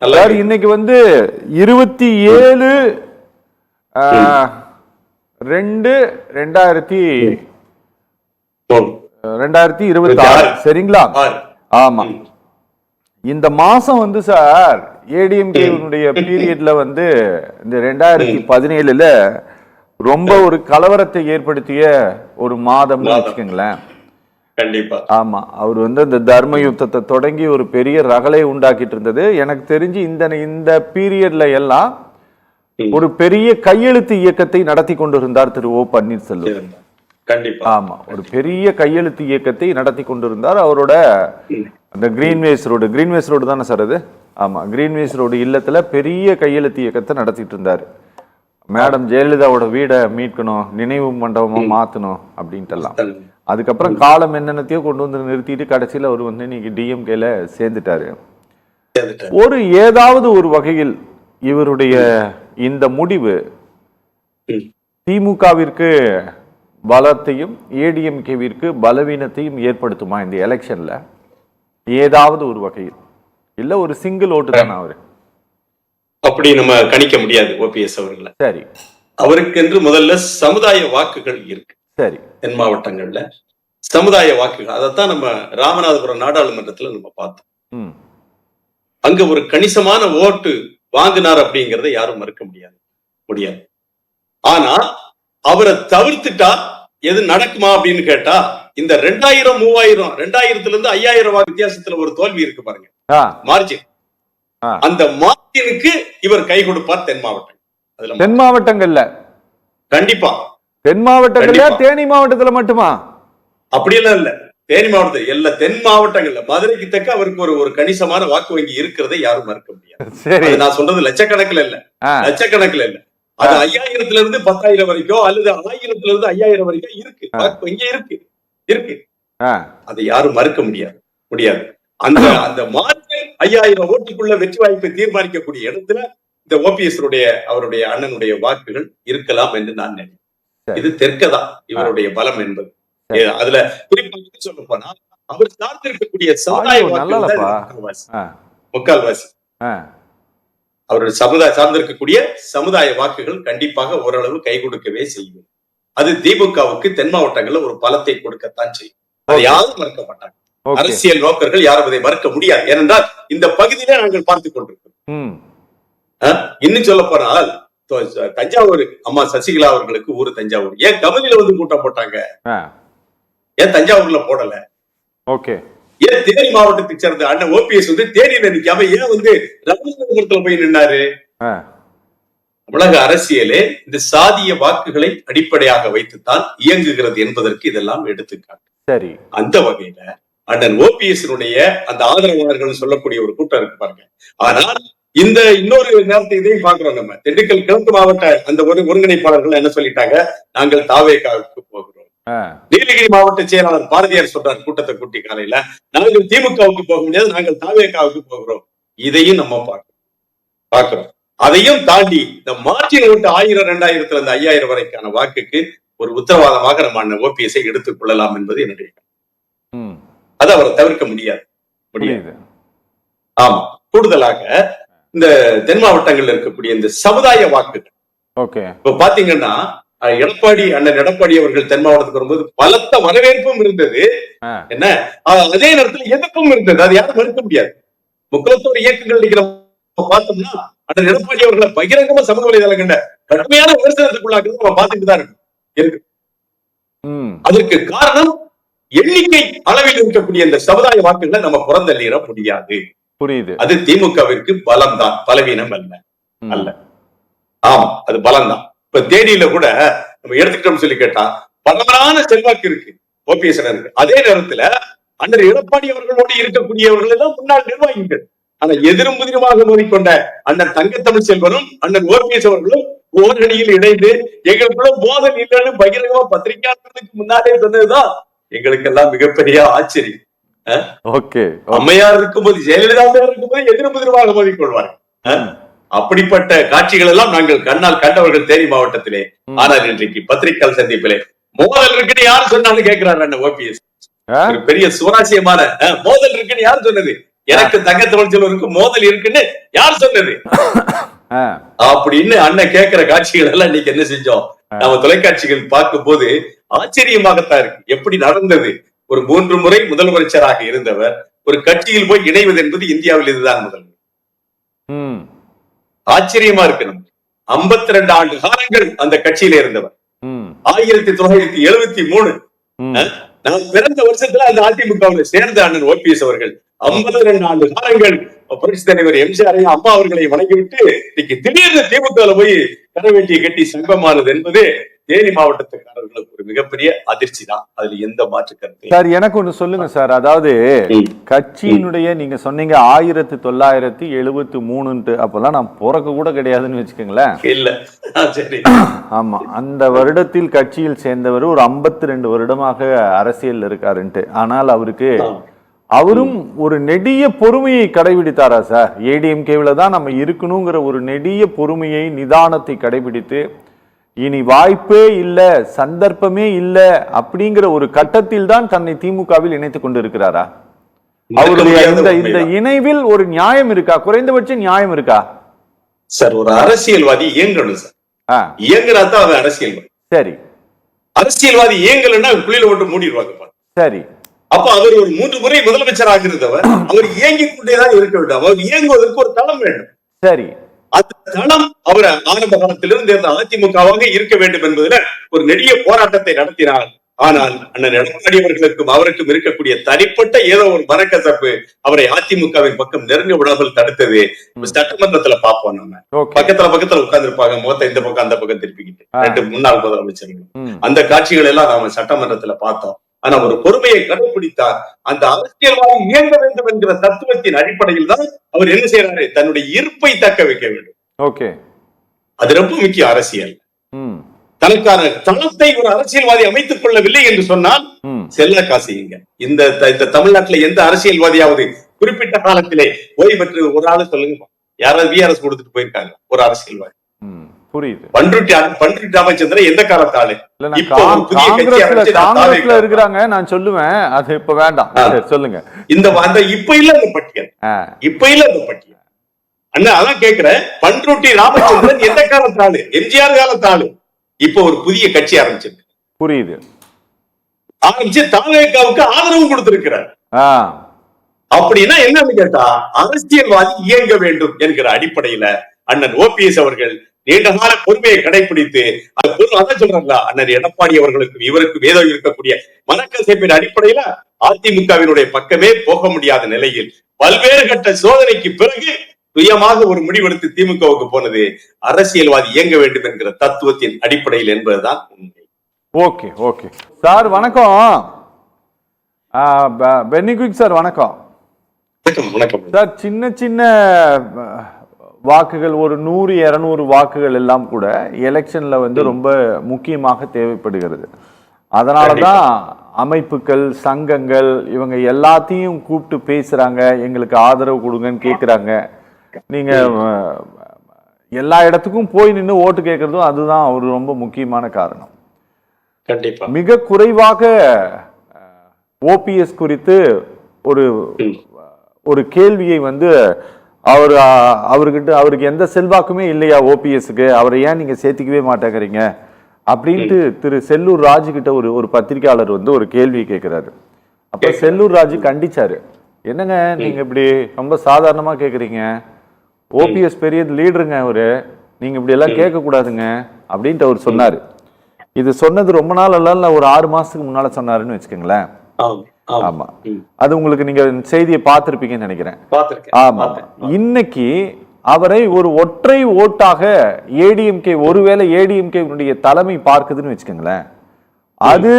Sir இன்னைக்கு வந்து 27/2/2026 சரிங்களா? ஆமா. இந்த மாசம் வந்து சார் ஏடிஎம்கேனுடைய பீரியட்ல வந்து இந்த 2017 ரொம்ப ஒரு கலவரத்தை ஏற்படுத்திய ஒரு மாதம்னு வச்சுக்கோங்களேன். கண்டிப்பா. ஆமா, அவர் வந்து இந்த தர்ம யுத்தத்தை தொடங்கி ஒரு பெரிய ரகளை உண்டாக்கிட்டு இருந்தது. எனக்கு தெரிஞ்சு இந்த பீரியட்ல எல்லாம் ஒரு பெரிய கையெழுத்து இயக்கத்தை நடத்தி கொண்டிருந்தார் திரு ஓ பன்னீர்செல்வம். கண்டிப்பா. ஆமா, ஒரு பெரிய கையெழுத்து இயக்கத்தை நடத்தி கொண்டிருந்தார். அவரோட அந்த கிரீன்வேஸ் ரோடு தானே சார் அது? ஆமா, கிரீன்வேஸ் ரோடு இல்லத்துல பெரிய கையெழுத்து இயக்கத்தை நடத்திட்டு இருந்தாரு. மேடம் ஜெயலலிதாவோட வீடை மீட்கணும், நினைவு மண்டபமா மாத்தணும் அப்படின்ட்டு எல்லாம். அதுக்கப்புறம் காலம் என்னென்னத்தையோ கொண்டு வந்து நிறுத்திட்டு கடைசியில் அவர் வந்து இன்னைக்கு டிஎம்கேல சேர்ந்துட்டாரு. ஏதாவது ஒரு வகையில் இவருடைய இந்த முடிவு திமுகவிற்கு பலத்தையும் ஏடிஎம்கேவிற்கு பலவீனத்தையும் ஏற்படுத்துமா இந்த எலெக்ஷன்ல? ஏதாவது ஒரு வகையில் இல்ல ஒரு சிங்கிள் ஓட்டு தானே அவரு? அப்படி நம்ம கணிக்க முடியாது ஓபிஎஸ் அவர்களை. சரி, அவருக்கு என்று முதல்ல சமுதாய வாக்குகள் இருக்கு. சரி, தென் மாவட்டங்கள்ல சமுதாய வாக்குகள், அதைத்தான் நம்ம ராமநாதபுரம் நாடாளுமன்றத்துல நம்ம பார்த்தோம். அங்க ஒரு கணிசமான ஓட்டு வாங்கினார் அப்படிங்கறத யாரும் மறுக்க முடியாது. ஆனா அவரை தவிர்த்துட்டா எது நடக்குமா அப்படின்னு கேட்டா, இந்த 2000, 3000, 2000 இருந்து 5000 வாக்கு வித்தியாசத்துல ஒரு தோல்வி இருக்கு பாருங்க, மார்ஜின். அந்த மார்ஜினுக்கு இவர் கை கொடுப்பார் தென் மாவட்டம். தென் மாவட்டங்கள்ல கண்டிப்பா. தென் மாவட்டங்கள்ல தேனி மாவட்டத்துல மட்டுமா? அப்படியெல்லாம் இல்ல, தேனி மாவட்டத்தில் எல்லா தென் மாவட்டங்கள்ல மதுரைக்கு தக்க அவருக்கு ஒரு கணிசமான வாக்கு வங்கி இருக்கிறதை யாரும் மறுக்க முடியாது. நான் சொல்றது லட்சக்கணக்கில் இல்ல, அது 5000 இருந்து 10,000 வரைக்கும் அல்லது 1000 இருந்து 5000 வரைக்கும் இருக்கு, வாக்கு வங்கி இருக்கு. அதை யாரும் மறுக்க முடியாது. அந்த மார்ஜின் 5000 ஓட்டுக்குள்ள வெற்றி வாய்ப்பை தீர்மானிக்கக்கூடிய இடத்துல இந்த ஓபிஎஸ் அவருடைய அண்ணனுடைய வாக்குகள் இருக்கலாம் என்று நான் நினைக்கிறேன். இது தெற்கதான் இவருடைய பலம் என்பது. அதுல குறிப்பாக சொல்ல போனா அவர் சார்ந்திருக்கக்கூடிய சமுதாய முக்கால்வாசி அவருடைய சார்ந்திருக்கக்கூடிய சமுதாய வாக்குகள் கண்டிப்பாக ஓரளவு கை கொடுக்கவே செய்யும். அது திமுகவுக்கு தென் மாவட்டங்கள்ல ஒரு பலத்தை கொடுக்கத்தான் செய்யும். அதை யாரும் மறுக்க மாட்டாங்க. அரசியல் நோக்கர்கள் யாரும் அதை மறுக்க முடியாது. ஏனென்றால் இந்த பகுதியிலே நாங்கள் பார்த்துக் கொண்டிருக்கிறோம். இன்னும் சொல்ல போனால் தஞ்சாவூர் அம்மா சசிகலா அவர்களுக்கு ஊரு தஞ்சாவூர். ஏன் கமலில வந்து கூட்டம் போட்டாங்க? ஏன் தஞ்சாவூர்ல போடல? ஏன் தேனி மாவட்டத்தை சேர்ந்த அண்ணன் ஓபிஎஸ் வந்து தேனியில நிக்காம ஏன் வந்து ராமநாதபுரத்துல போய் நின்னாரு? உலக அரசியலே இந்த சாதிய வாக்குகளை அடிப்படையாக வைத்துத்தான் இயங்குகிறது என்பதற்கு இதெல்லாம் எடுத்துக்காட்டு. சரி, அந்த வகையில அண்ணன் ஓபிஎஸ் அந்த ஆதரவாளர்கள் சொல்லக்கூடிய ஒரு கூட்டம் இருக்கு பாருங்க. ஆனால் இந்த இன்னொரு நேரத்தை இதையும் பாக்குறோம். நம்ம திண்டுக்கல் கிழக்கு மாவட்ட அந்த ஒருங்கிணைப்பாளர்கள் என்ன சொல்லிட்டாங்க? நாங்கள் தாவேகாவுக்கு போகிறோம். நீலகிரி மாவட்ட செயலாளர் பாரதியார் சொல்றார் கூட்டத்தை கூட்டி காலையில, நாங்கள் திமுகவுக்கு போக முடியாது, நாங்கள் தாவேகாவுக்கு போகிறோம். இதையும் நம்ம பாக்குறோம். அதையும் தாண்டி இந்த மார்ஜின் ஓட்டு 1000, 2000 இருந்து 5000 வரைக்கான வாக்குக்கு ஒரு உத்தரவாதமாக நம்ம அண்ணன் ஓபிஎஸ்ஐ எடுத்துக் கொள்ளலாம் என்பது என்னுடைய. அது அவரை தவிர்க்க முடியாது. ஆமா, கூடுதலாக இந்த தென் மாவட்டங்கள்ல இருக்கக்கூடிய இந்த சமுதாய வாக்குகள் இப்ப பாத்தீங்கன்னா அண்ணன் எடப்பாடி அவர்கள் தென் மாவட்டத்துக்கு வரும்போது பலத்த வரவேற்பும் இருந்தது. என்ன, அதே நேரத்தில் எதிர்ப்பும் இருந்தது. அது யாரும் மறுக்க முடியாது. முக்குலத்தோர் இயக்கங்கள் பார்த்தோம்னா அண்ணன் எடப்பாடி அவர்களை பகிரங்கமா சமூக வலைதளங்கள்ல கடுமையான விமர்சனத்துக்குள்ளாக்குறது நம்ம பார்த்துட்டு தான் இருக்கு. அதற்கு காரணம் எண்ணிக்கை அளவில் இருக்கக்கூடிய இந்த சமுதாய வாக்குகளை நம்ம புறந்தள்ளிட முடியாது. புரியுது. அது திமுகவிற்கு பலம் தான், பலவீனம் அல்ல. ஆமா, அது பலம் தான். இப்ப தேனியில கூட நம்ம எடுத்துக்கிட்டோம் சொல்லி கேட்டா பரவலான செல்வாக்கு இருக்கு ஓபிஎஸ். அதே நேரத்துல அண்ணன் எடப்பாடி அவர்களோடு இருக்கக்கூடியவர்கள் எல்லாம் முன்னாள் நிர்வாகிகள். ஆனா எதிரும் புதிருமாக மோதிக்கொண்ட அண்ணன் தங்கத்தமிழ் செல்வனும் அண்ணன் ஓபிஎஸ் அவர்களும் ஓரணியில் இணைந்து எங்களுக்குள்ள மோதல் இல்லைன்னு பகிரங்கமா பத்திரிகையாளர்களுக்கு முன்னாலே சொன்னதுதான் எங்களுக்கெல்லாம் மிகப்பெரிய ஆச்சரியம். அம்மையார் இருக்கும்போது, ஜெயலலிதா இருக்கும்போது எதிரும் புதிருமாக மோதிக்கொள்வார்கள். அப்படிப்பட்ட காட்சிகள் எல்லாம் நாங்கள் கண்ணால் கண்டவர்கள் தேனி மாவட்டத்திலே. ஆனால் இன்றைக்கு பத்திரிகையாளர் சந்திப்பிலே மோதல் இருக்குன்னு யாரு சொன்னாலும் கேட்கிறாரு அண்ணன் ஓபிஎஸ். பெரிய சுவாரஸ்யமான மோதல் இருக்குன்னு யாரு சொன்னது? எனக்கு தங்க தமிழ்ச்செல்வருக்கு மோதல் இருக்குன்னு யார் சொன்னது அப்படின்னு அண்ணன் கேட்கிற காட்சிகள் எல்லாம் இன்னைக்கு என்ன செஞ்சோம், நம்ம தொலைக்காட்சிகள் பார்க்கும் போது ஆச்சரியமாகத்தான் இருக்கு. எப்படி நடந்தது? ஒரு 3 முறை முதலமைச்சராக இருந்தவர் ஒரு கட்சியில் போய் இணைவது என்பது இந்தியாவில் இதுதான் முதல். ஆச்சரியமா இருக்கு. நம்ம 52 ஆண்டு காலங்கள் அந்த கட்சியில இருந்தவர். 1973 நான் பிறந்த வருஷத்துல அந்த அதிமுகவில் சேர்ந்த அண்ணன் ஓபிஎஸ் அவர்கள் 52 ஆண்டு காலங்கள் புரட்சி தலைவர் எம்ஜிஆரையும் அம்மா அவர்களை வணங்கிவிட்டு இன்னைக்கு திடீர்னு திமுக போய் கரவேட்டியை கட்டி சங்கமானது என்பது தேனி மாவட்டத்துக்காரர்களுக்கு ஒரு மிகப்பெரிய அதிர்ச்சி தான். அதுல எந்த மாற்று கருத்து சார். எனக்கு ஒண்ணு சொல்லுங்க சார், அதாவது கட்சியினுடைய நீங்க சொன்னீங்க 1973 அப்பெல்லாம் நான் பிறக்க கூட கிடையாதுன்னு வச்சுக்கோங்களேன். இல்ல சரி, ஆமா, அந்த வருடத்தில் கட்சியில் சேர்ந்தவர் ஒரு 52 வருடமாக அரசியல் இருக்காருன்ட்டு. ஆனால் அவரும் ஒரு நெடிய பொறுமையை கடைபிடித்தாரா சார்? ஏடிஎம்கேவில தான் நம்ம இருக்கணுங்கிற ஒரு நெடிய பொறுமையை, நிதானத்தை கடைபிடித்து இனி வாய்ப்பே இல்ல, சந்தர்ப்பமே இல்ல அப்படிங்கிற ஒரு கட்டத்தில் தான் தன்னை திமுகவில் இணைத்துக் கொண்டிருக்கிறாரா? அவருடைய இந்த இணைவில் ஒரு நியாயம் இருக்கா? குறைந்தபட்ச நியாயம் இருக்கா சார்? ஒரு அரசியல்வாதி இயங்கணும் சார். இயங்குறாதான் அவன் அரசியல்வாதி. சரி, அரசியல்வாதி இயங்கலன்னா புள்ளியில ஓட்டு மூடிடுவாங்க. சரி, அப்ப அவர் ஒரு 3 முறை முதலமைச்சராக இருந்தவர். அவர் இயங்கிக் கொண்டேதான் இருக்க வேண்டும். அவர் இயங்குவதற்கு ஒரு தளம் வேண்டும். சரி, அந்த தளம் அவர் ஆரம்ப காலத்திலிருந்து அதிமுகவாக இருக்க வேண்டும் என்பதில் ஒரு நெடிய போராட்டத்தை நடத்தினார். ஆனால் அண்ணன் எடப்பாடி அவர்களுக்கும் அவருக்கும் இருக்கக்கூடிய தனிப்பட்ட ஏதோ ஒரு மனக்கசப்பு அவரை அதிமுகவின் பக்கம் நெருங்க விடாமல் தடுத்தது. சட்டமன்றத்துல பார்ப்போம், நம்ம பக்கத்துல உட்கார்ந்து இருப்பாங்க, முகத்தை இந்த பக்கம் அந்த பக்கம் திருப்பிக்கிட்டு 2 முன்னாள் முதலமைச்சர்கள். அந்த காட்சிகள் எல்லாம் நாம சட்டமன்றத்துல பார்த்தோம். ஆனா ஒரு பொறுமையை கடைபிடித்தார். அந்த அரசியல்வாதி இயங்க வேண்டும் என்கிற தத்துவத்தின் அடிப்படையில் தான் அவர் என்ன செய்யறாரு, தன்னுடைய இருப்பை தக்க வைக்க வேண்டும். ஓகே, அது ரொம்ப முக்கியம். அரசியல் தனக்கான தளத்தை ஒரு அரசியல்வாதி அமைத்துக் கொள்ளவில்லை என்று சொன்னால் செல்ல காசிங்க. இந்த தமிழ்நாட்டில் எந்த அரசியல்வாதியாவது குறிப்பிட்ட காலத்திலே ஓய்வு பெற்று ஒரு ஆளு சொல்லுங்க, யாராவது விஆர்எஸ் கொடுத்துட்டு போயிருக்காங்க ஒரு அரசியல்வாதி? புரியுது. பண்ருட்டி ராமச்சந்திரன் எந்த காலத்தாளு? காங்கிரஸ்ல இருக்கிறாங்க. நான் சொல்லுவேன், அது இப்ப வேண்டாம், சொல்லுங்க. இப்ப இல்ல அந்த பட்டியல், இப்ப இல்ல அந்த பட்டியல். அண்ணா அதான் கேக்குறேன், பண்ருட்டி ராமச்சந்திரன் எந்த காலத்தாளு? எம்ஜிஆர் காலத்தாளு. இப்ப ஒரு புதிய கட்சி ஆரம்பிச்சிருக்கு. புரியுது. ஆரம்பிச்சு தாவேகாவுக்கு ஆதரவு கொடுத்திருக்கிறார். அப்படின்னா என்னன்னு கேட்டா, அரசியல்வாதி இயங்க வேண்டும் என்கிற அடிப்படையில அண்ணன் ஓபிஎஸ் அவர்கள் நீண்ட கால பொறுமையை கடைபிடித்து, அதான் சொல்றாங்களா, அண்ணன் எடப்பாடி அவர்களுக்கும் இவருக்கும் ஏதோ இருக்கக்கூடிய மனக்கசைப்பின் அடிப்படையில அதிமுகவினுடைய பக்கமே போக முடியாத நிலையில் பல்வேறு கட்ட சோதனைக்கு பிறகு சுயமாக ஒரு முடிவெடுத்து திமுகவுக்கு போனது அரசியல்வாதி இயங்க வேண்டும் என்கிற தத்துவத்தின் அடிப்படையில் என்பதுதான் உண்மை. ஓகே ஓகே சார், வணக்கம். பென்னிகுயிக் சார், வணக்கம். வணக்கம் சார். சின்ன சின்ன வாக்குகள், ஒரு 100-200 வாக்குகள் எல்லாம் கூட எலெக்ஷன்ல ரொம்ப முக்கியமாக தேவைப்படுகிறது. அதனாலதான் அமைப்புகள், சங்கங்கள் இவங்க எல்லாத்தையும் கூப்பிட்டு பேசுறாங்க, எங்களுக்கு ஆதரவு கொடுங்கன்னு கேட்கிறாங்க. நீங்க எல்லா இடத்துக்கும் போய் நின்று ஓட்டு கேட்கறதும் அதுதான் ஒரு ரொம்ப முக்கியமான காரணம். கண்டிப்பா. மிக குறைவாக ஓபிஎஸ் குறித்து ஒரு கேள்வியை அவருக்கு எந்த செல்வாக்குமே இல்லையா ஓபிஎஸ்க்கு, அவரை ஏன் நீங்க சேர்த்துக்கவே மாட்டேங்கிறீங்க அப்படின்ட்டு திரு செல்லூர் ராஜு கிட்ட ஒரு பத்திரிகையாளர் ஒரு கேள்வி கேட்கிறாரு. அப்ப செல்லூர் ராஜு கண்டிச்சாரு, என்னங்க நீங்க இப்படி ரொம்ப சாதாரணமா கேக்குறீங்க, ஓபிஎஸ் பெரிய லீடருங்க அவரு, நீங்க இப்படி எல்லாம் கேட்க கூடாதுங்க அப்படின்ட்டு அவர் சொன்னாரு. இது சொன்னது ரொம்ப நாள் இல்ல, ஒரு 6 மாசத்துக்கு முன்னால சொன்னாருன்னு வச்சுக்கோங்களேன். ஆமா, அது உங்களுக்கு நீங்க செய்தியை பார்த்திருப்பீங்கன்னு நினைக்கிறேன். ஆமா, இன்னைக்கு அவரை ஒரு ஒற்றை ஓட்டாக ஏடிஎம்கே, ஒருவேளை ஏடிஎம்கே தலைமை பார்க்குதுன்னு வச்சுக்கோங்களேன், அது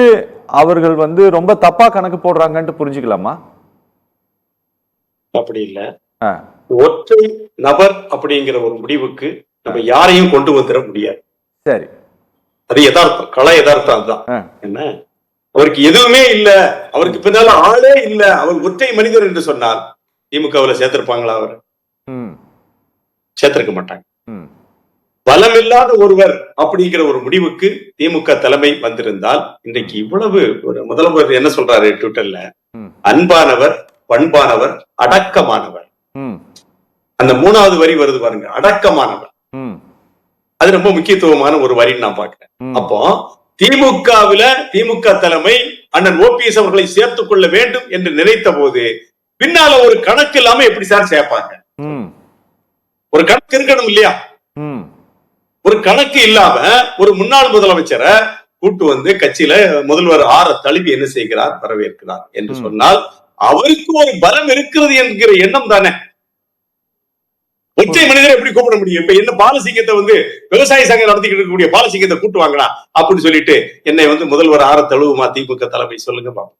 அவர்கள் ரொம்ப தப்பா கணக்கு போடுறாங்கன்னு புரிஞ்சுக்கலாமா? அப்படி இல்ல, ஒற்றை நபர் அப்படிங்கிற ஒரு முடிவுக்கு நம்ம யாரையும் கொண்டு வந்துட முடியாது. சரி, அது யதார்த்தம், கள யதார்த்தம். அதுதான் என்ன, அவருக்கு எதுவுமே இல்ல, அவருக்கு பின்னால ஆளே இல்ல, அவர் ஒற்றை மனிதர் என்று சொன்னால் திமுகவுல சேர்த்திருப்பாங்களா? அவர் சேர்த்திருக்க மாட்டாங்க. பலமில்லாத ஒருவர் அப்படிங்கிற ஒரு முடிவுக்கு திமுக தலைமை வந்திருந்தால் இன்றைக்கு இவ்வளவு ஒரு முதல்வர் என்ன சொல்றாரு ட்விட்டர்ல, அன்பானவர், பண்பானவர், அடக்கமானவர். ம். அந்த 3வது வரி வருது பாருங்க, அடக்கமானவர். ம். அது ரொம்ப முக்கியத்துவமான ஒரு வரின்னு நான் பாக்குறேன். ம். அப்போ திமுக தலைமை அண்ணன் ஓபிஎஸ் அவர்களை சேர்த்துக் கொள்ள வேண்டும் என்று நினைத்த போது பின்னால ஒரு கணக்கு இல்லாம எப்படி சார் சேர்ப்பாங்க? ம். ஒரு கணக்கு இருக்கணும் இல்லையா? ம். ஒரு கணக்கு இல்லாம ஒரு முன்னாள் முதலமைச்சரை கூட்டு வந்து கட்சியில முதல்வர் தழுவி என்ன செய்கிறார்? வரவேற்கிறார் என்று சொன்னால் அவருக்கு ஒரு பலம் இருக்கிறது என்கிற எண்ணம் தானே. ஒற்றை மனிதரை எப்படி கூப்பிட முடியும்? இப்ப என்ன பாலசிங்கத்தை வந்து விவசாய சங்கம் நடத்திக்கிட்டு இருக்கக்கூடிய பாலசிங்கத்தை கூட்டு வாங்கலாம் அப்படின்னு சொல்லிட்டு என்னை வந்து முதல்வர் தழுவுமா திமுக தலைமை சொல்லுங்க பாப்போம்.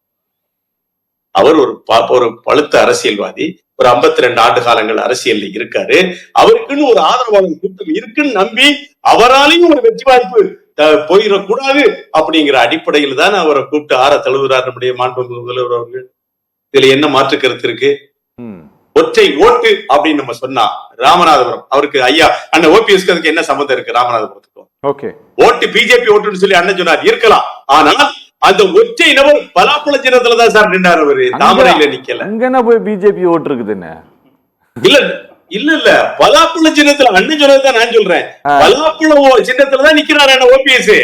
அவர் ஒரு பழுத்த அரசியல்வாதி, ஒரு 52 ஆண்டு காலங்கள் அரசியல் இருக்காரு. அவருக்குன்னு ஒரு ஆதரவாளர் கூட்டம் இருக்குன்னு நம்பி அவராலையும் ஒரு வெற்றி வாய்ப்பு போயிடக்கூடாது அப்படிங்கிற அடிப்படையில் தான் அவரை கூப்பிட்டு தழுவுறார் நம்முடைய மாண்புமிகு முதல்வர் அவர்கள். இதுல என்ன மாற்று கருத்து இருக்கு? ஒற்றை ஓட்டு அப்படின்னு நம்ம சொன்னா ராமநாதபுரம் அவருக்கு ஐயா அண்ணன் ஓபிஎஸ்க்கு அதுக்கு என்ன சம்பந்தம் இருக்கு? ராமநாதபுரத்துக்கும் ஓட்டு பிஜேபி ஓட்டுன்னு சொல்லி அண்ணன் சொன்னார், இருக்கலாம். ஆனால் அந்த ஒற்றை நபர் பலாப்பழ சின்னத்துலதான் சார் நின்றார். அவரு தாமரையில நிக்கல. அங்க போய் பிஜேபி ஓட்டு இருக்குதுன்னு இல்ல பலாப்பழ சின்னத்துல அண்ணன் சொன்னதுதான் நான் சொல்றேன். பலாப்பழ சின்னத்துலதான் நிக்கிறார் அண்ணன் ஓபிஎஸ்.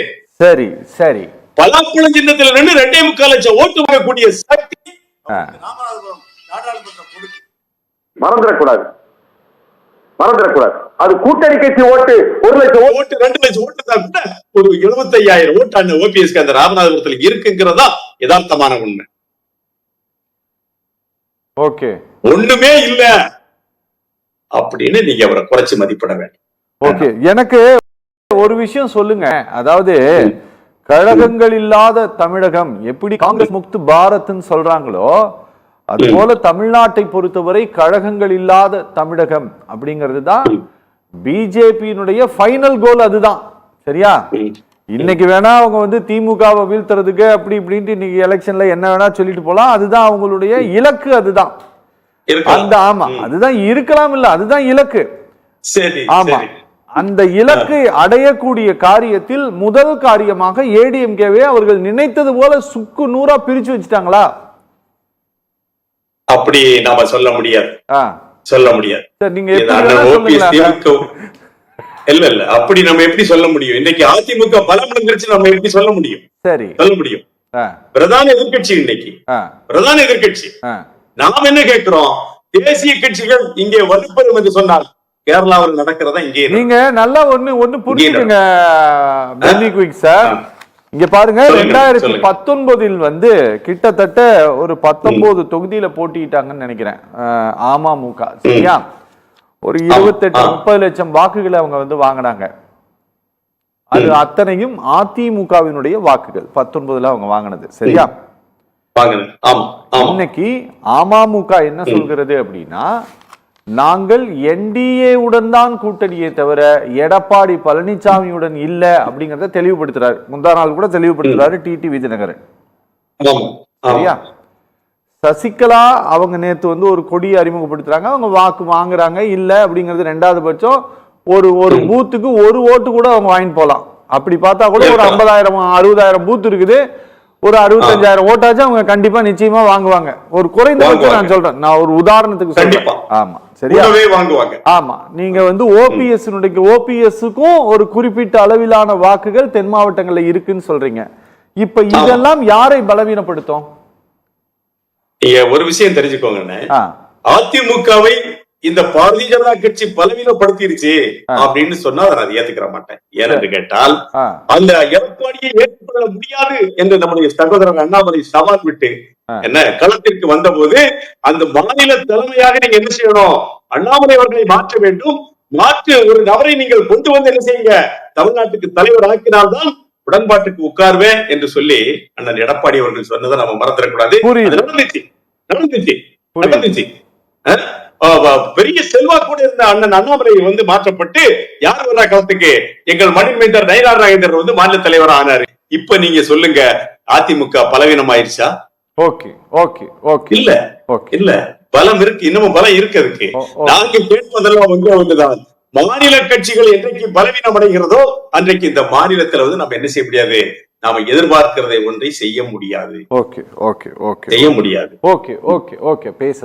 சரி சரி, பலாப்பழ சின்னத்துல நின்று 2.25 லட்சம் ஓட்டு வாங்கக்கூடிய சக்தி ராமநாதபுரம் நாடாளுமன்ற பொறுப்பு. மறந்துடக்கூடாது. அது கூட்டணி கட்சி ஓட்டு 1 லட்சம் ஓட்டு 2 லட்சம் ஓட்டு தான் கூட ஒரு 75,000 ஓட்டு அந்த ஓபிஎஸ்க்கு அந்த ராமநாதபுரத்துல இருக்குங்கிறதா யதார்த்தமான உண்மை. ஓகே, ஒண்ணுமே இல்ல அப்படின்னு நீங்க அவரை குறைச்சு மதிப்பிட வேண்டும். ஓகே, எனக்கு ஒரு விஷயம் சொல்லுங்க. அதாவது கழகங்கள் இல்லாத தமிழகம் எப்படி காங்கிரஸ் முக்து பாரத்ன்னு சொல்றாங்களோ அது போல தமிழ்நாட்டை பொறுத்தவரை கழகங்கள் இல்லாத தமிழகம் அப்படிங்கிறது தான் பிஜேபியினுடைய ஃபைனல் கோல். அதுதான் சரியா? இன்னைக்கு வேணா அவங்க வந்து திமுகவை வீழ்த்துறதுக்கு அப்படி இப்படின்ட்டு இன்னைக்கு எலெக்ஷன்ல என்ன வேணா சொல்லிட்டு போலாம். அதுதான் அவங்களுடைய இலக்கு. அதுதான் அந்த ஆமா, அதுதான் இருக்கலாம் இல்ல, அதுதான் இலக்கு. ஆமா, அந்த இலக்கை அடையக்கூடிய காரியத்தில் முதல் காரியமாக ஏடிஎம்கேவே அவர்கள் நினைத்தது போல சுக்கு நூறா பிரிச்சு வச்சுட்டாங்களா? அப்படி நாம சொல்ல முடியாது. இல்ல அப்படி நம்ம எப்படி சொல்ல முடியும்? இன்னைக்கு அதிமுக பலம் இழந்துருச்சு, நம்ம எப்படி சொல்ல முடியும்? சரி, சொல்ல முடியும். பிரதான எதிர்கட்சி இன்னைக்கு பிரதான எதிர்கட்சி. நாம் என்ன கேட்கிறோம்? தேசிய கட்சிகள் இங்கே வலுப்பெறும் என்று சொன்னால் கேரளாவில் நடக்கிறதா இங்கே நீங்க நல்லா ஒண்ணு புரிஞ்சுக்கங்க சார். இங்க பாருங்க, 2019 வந்து கிட்டத்தட்ட ஒரு 19 தொகுதியில போட்டிட்டாங்கன்னு நினைக்கிறேன் அமமுக. சரியா? ஒரு 28-30 லட்சம் வாக்குகளை அவங்க வந்து வாங்கினாங்க. அது அத்தனையும் அதிமுகவினுடைய வாக்குகள் 19ல அவங்க வாங்கினது. சரியா? இன்னைக்கு அமமுக என்ன சொல்கிறது அப்படின்னா, நாங்கள் என்டிஏ உடன் தான் கூட்டணியை தவிர எடப்பாடி பழனிசாமியுடன் இல்ல அப்படிங்கறத தெளிவுபடுத்துறாரு. முந்தா நாள் கூட தெளிவுபடுத்துறாரு டிடிவி தினகரன். சரியா? சசிகலா அவங்க நேத்து வந்து ஒரு கொடியை அறிமுகப்படுத்துறாங்க, அவங்க வாக்கு வாங்குறாங்க இல்ல அப்படிங்கிறது 2வது பட்சம். ஒரு பூத்துக்கு ஒரு ஓட்டு கூட அவங்க வாங்கிட்டு போலாம். அப்படி பார்த்தா கூட ஒரு 50,000-60,000 பூத் இருக்குது. ஒரு 65,000 ஓட்டாச்சும் அவங்க கண்டிப்பா நிச்சயமா வாங்குவாங்க. ஒரு குறைந்தபட்சம் நான் சொல்றேன், நான் ஒரு உதாரணத்துக்கு சொல்றேன். ஆமா, சரியா? வாங்குவாங்க. ஆமா, நீங்க வந்து ஓபிஎஸ்க்கும் ஒரு குறிப்பிட்ட அளவிலான வாக்குகள் தென் மாவட்டங்கள்ல இருக்குன்னு சொல்றீங்க. இப்ப இதெல்லாம் யாரை பலவீனப்படுத்தும்? ஒரு விஷயம் தெரிஞ்சுக்கோங்க, அதிமுகவை இந்த பாரதிய ஜனதா கட்சி பலவீனப்படுத்திருச்சு அப்படின்னு சொன்னா அதை ஏத்துக்கிற மாட்டேன். ஏன்னு கேட்டால் அந்த எடப்பாடியை ஏற்றுக்கொள்ள முடியாது என்று நம்முடைய சகோதரர் அண்ணாமலை சவால் விட்டு என்ன களத்திற்கு வந்த போது அந்த மாநில தலைமையாக நீங்க என்ன செய்யணும்? அண்ணாமலை அவர்களை மாற்ற வேண்டும். மாற்று ஒரு நபரை நீங்கள் கொண்டு வந்து என்ன செய்யுங்க, தமிழ்நாட்டுக்கு தலைவர் ஆக்கினால்தான் உடன்பாட்டுக்கு உட்கார்வேன் என்று சொல்லி அண்ணன் எடப்பாடி அவர்கள் சொன்னதை நம்ம மறந்துடக்கூடாது. நடந்துச்சு. பெரிய செல்வாக்கு இருந்த அண்ணன் அண்ணாமலை வந்து மாற்றப்பட்டு யார் வர்ற களத்துக்கு? எங்கள் மணிமேந்தர் நயினார் நாகேந்திரன் வந்து மாநில தலைவர் ஆனாரு. இப்ப நீங்க சொல்லுங்க, அதிமுக பலவீனம் ஆயிடுச்சா? இல்ல பலம் இருக்கு, இன்னமும் பலம் இருக்கு. அதுக்கு நாங்க கேட்பதெல்லாம் ஒன்றுதான், மாநில கட்சிகள் என்றைக்கு பலவீனம் அடைகிறதோ அன்றைக்கு இந்த மாநிலத்துல வந்து நம்ம என்ன செய்ய முடியாது, நாம எதிர்பார்க்கிறதை ஒன்றை செய்ய முடியாது. ஓகே ஓகே ஓகே செய்ய முடியாது. ஓகே ஓகே ஓகே பேசலாம்.